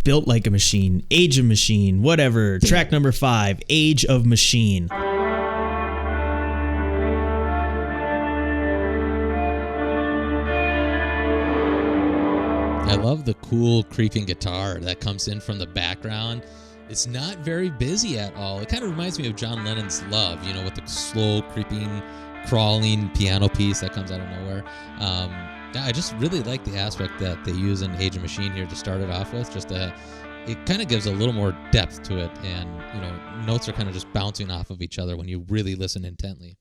Built Like a Machine, Age of Machine, whatever. Track number 5, Age of Machine. I love the cool creeping guitar that comes in from the background. It's not very busy at all. It kind of reminds me of John Lennon's Love, with the slow creeping, crawling piano piece that comes out of nowhere. I just really like the aspect that they use in Age of Machine here to start it off with. It kind of gives a little more depth to it, and notes are kind of just bouncing off of each other when you really listen intently.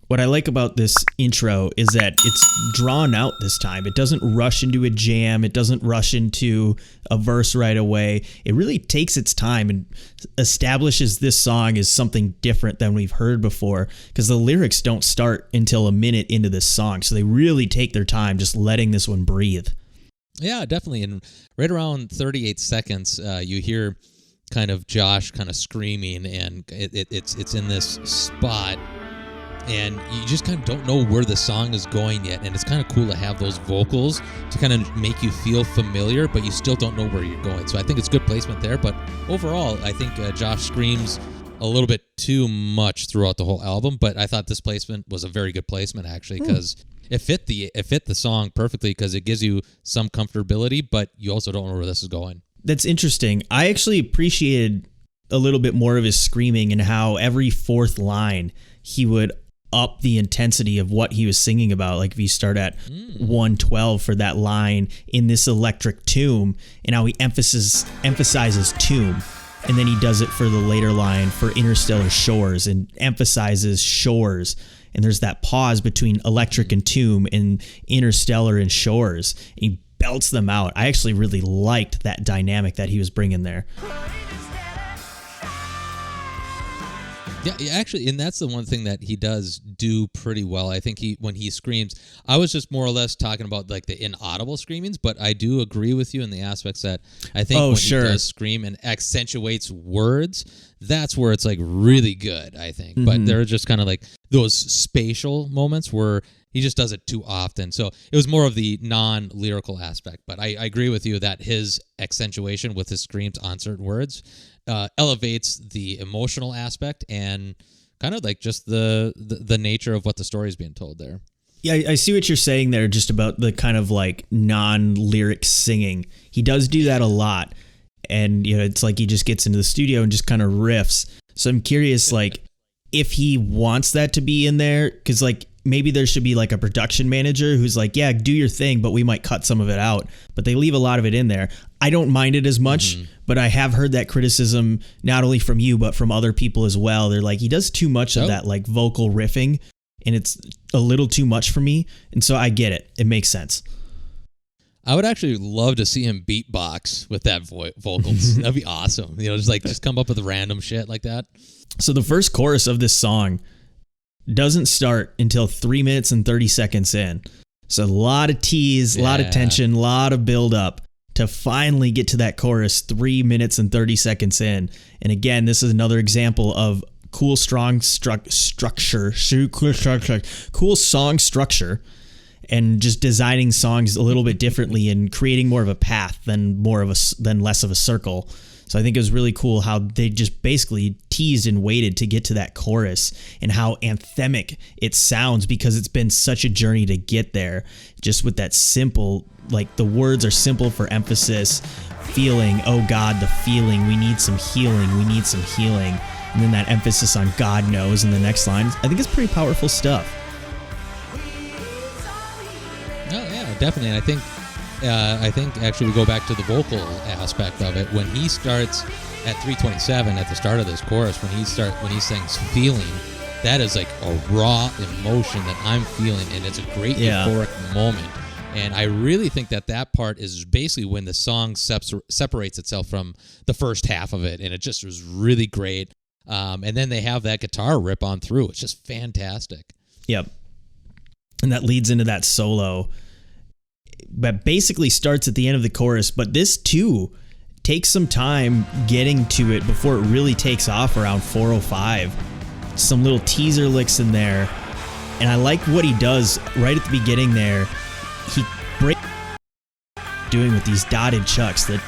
What I like about this intro is that it's drawn out this time. It doesn't rush into a jam. It doesn't rush into a verse right away. It really takes its time and establishes this song as something different than we've heard before, because the lyrics don't start until a minute into this song. So they really take their time just letting this one breathe. Yeah, definitely. And right around 38 seconds, you hear kind of Josh kind of screaming, and it's in this spot. And you just kind of don't know where the song is going yet. And it's kind of cool to have those vocals to kind of make you feel familiar, but you still don't know where you're going. So I think it's good placement there. But overall, I think Josh screams a little bit too much throughout the whole album. But I thought this placement was a very good placement, actually, because it fit the song perfectly, because it gives you some comfortability, but you also don't know where this is going. That's interesting. I actually appreciated a little bit more of his screaming and how every fourth line he would up the intensity of what he was singing about. Like if you start at 112 for that line in this electric tomb, and how he emphasizes tomb, and then he does it for the later line for Interstellar Shores and emphasizes shores, and there's that pause between electric and tomb and Interstellar and Shores, and he belts them out. I actually really liked that dynamic that he was bringing there. Yeah, actually, and that's the one thing that he does do pretty well. I think when he screams, I was just more or less talking about like the inaudible screamings, but I do agree with you in the aspects that I think he does scream and accentuates words, that's where it's like really good, I think. Mm-hmm. But there are just kind of like those spatial moments where he just does it too often. So it was more of the non-lyrical aspect. But I agree with you that his accentuation with his screams on certain words elevates the emotional aspect and kind of like just the nature of what the story is being told there. Yeah, I see what you're saying there, just about the kind of like non-lyric singing. He does do that a lot. And, it's like he just gets into the studio and just kind of riffs. So I'm curious, like, if he wants that to be in there, because like maybe there should be like a production manager who's like, yeah, do your thing, but we might cut some of it out. But they leave a lot of it in there. I don't mind it as much, but I have heard that criticism not only from you, but from other people as well. They're like, he does too much of that like vocal riffing, and it's a little too much for me. And so I get it. It makes sense. I would actually love to see him beatbox with that vocals. That'd be awesome. Just come up with random shit like that. So the first chorus of this song doesn't start until 3 minutes and 30 seconds in. So a lot of tease, a lot of tension, a lot of build up to finally get to that chorus 3 minutes and 30 seconds in. And again, this is another example of cool, strong structure, cool song structure, and just designing songs a little bit differently and creating more of a path than less of a circle. So I think it was really cool how they just basically teased and waited to get to that chorus, and how anthemic it sounds, because it's been such a journey to get there. Just with that simple, like the words are simple for emphasis, feeling, oh God, the feeling, we need some healing, and then that emphasis on God knows in the next line. I think it's pretty powerful stuff. Oh yeah, definitely. And I think actually we go back to the vocal aspect of it. When he starts at 3:27 at the start of this chorus, when he sings feeling, that is like a raw emotion that I'm feeling, and it's a great euphoric moment. And I really think that part is basically when the song separates itself from the first half of it, and it just was really great. And then they have that guitar rip on through. It's just fantastic. Yep. And that leads into that solo, but basically starts at the end of the chorus. But this too takes some time getting to it before it really takes off around 4:05. Some little teaser licks in there. And I like what he does right at the beginning there. He breaks doing with these dotted chucks, the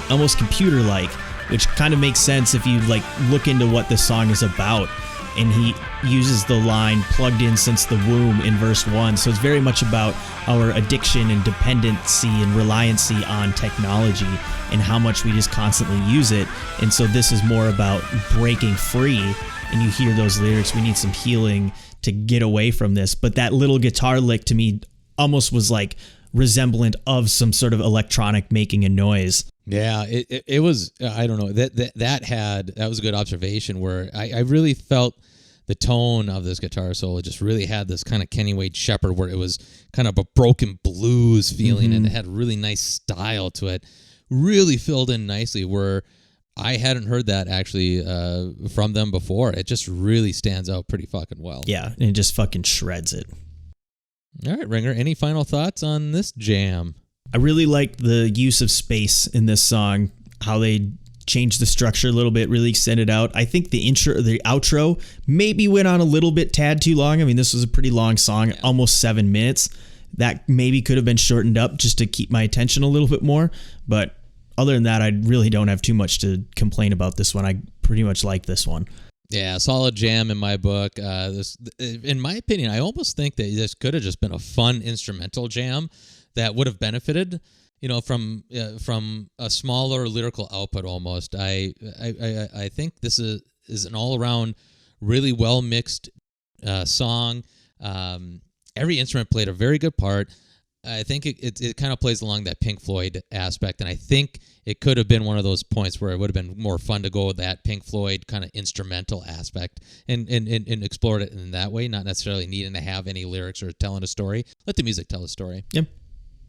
almost computer-like, which kind of makes sense if you like look into what the song is about. And he uses the line plugged in since the womb in verse 1. So it's very much about our addiction and dependency and reliancy on technology and how much we just constantly use it. And so this is more about breaking free. And you hear those lyrics, we need some healing to get away from this. But that little guitar lick to me almost was like resemblant of some sort of electronic making a noise. Yeah, it was, I don't know, that was a good observation where I really felt the tone of this guitar solo just really had this kind of Kenny Wade Shepherd where it was kind of a broken blues feeling and it had a really nice style to it. Really filled in nicely where I hadn't heard that actually from them before. It just really stands out pretty fucking well. Yeah, and it just fucking shreds it. All right, Ringer, any final thoughts on this jam? I really liked the use of space in this song, how they changed the structure a little bit, really extended out. I think the outro maybe went on a little bit tad too long. I mean, this was a pretty long song, almost 7 minutes. That maybe could have been shortened up just to keep my attention a little bit more. But other than that, I really don't have too much to complain about this one. I pretty much like this one. Yeah, solid jam in my book. This, in my opinion, I almost think that this could have just been a fun instrumental jam that would have benefited, from a smaller lyrical output almost. I think this is an all around really well mixed song. Every instrument played a very good part. I think it kind of plays along that Pink Floyd aspect, and I think it could have been one of those points where it would have been more fun to go with that Pink Floyd kind of instrumental aspect and explore it in that way, not necessarily needing to have any lyrics or telling a story. Let the music tell a story. Yep.